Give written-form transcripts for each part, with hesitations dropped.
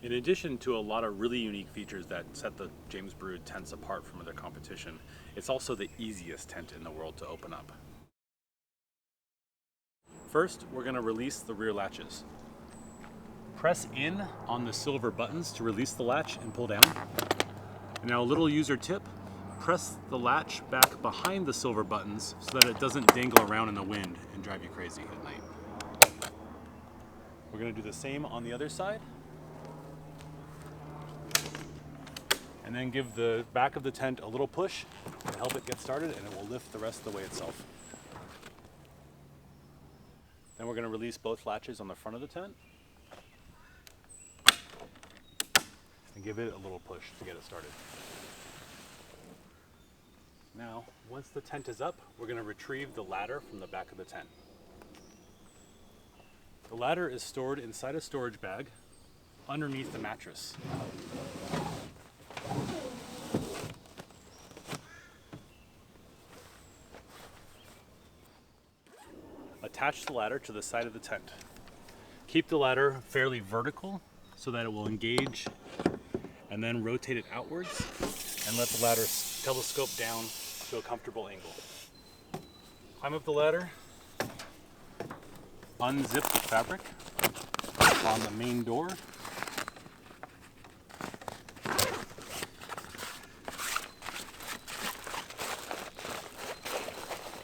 In addition to a lot of really unique features that set the James Baroud tents apart from other competition, it's also the easiest tent in the world to open up. First, we're going to release the rear latches. Press in on the silver buttons to release the latch and pull down. And now a little user tip, press the latch back behind the silver buttons so that it doesn't dangle around in the wind and drive you crazy at night. We're going to do the same on the other side. And then give the back of the tent a little push to help it get started, and it will lift the rest of the way itself. Then we're going to release both latches on the front of the tent and give it a little push to get it started. Now, once the tent is up, we're going to retrieve the ladder from the back of the tent. The ladder is stored inside a storage bag underneath the mattress. Attach the ladder to the side of the tent. Keep the ladder fairly vertical so that it will engage, and then rotate it outwards and let the ladder telescope down to a comfortable angle. Climb up the ladder, unzip the fabric on the main door,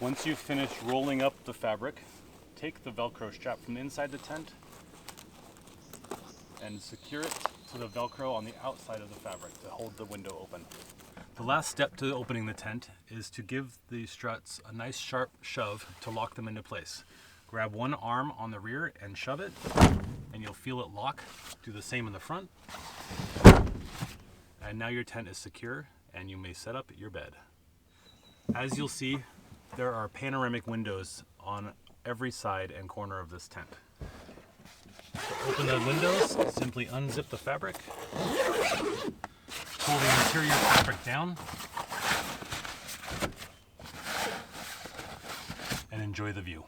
once you've finished rolling up the fabric, take the Velcro strap from inside the tent and secure it to the Velcro on the outside of the fabric to hold the window open. The last step to opening the tent is to give the struts a nice sharp shove to lock them into place. Grab one arm on the rear and shove it, and you'll feel it lock. Do the same in the front. And now your tent is secure and you may set up your bed. As you'll see, there are panoramic windows on every side and corner of this tent. To open the windows, simply unzip the fabric, pull the interior fabric down, and enjoy the view.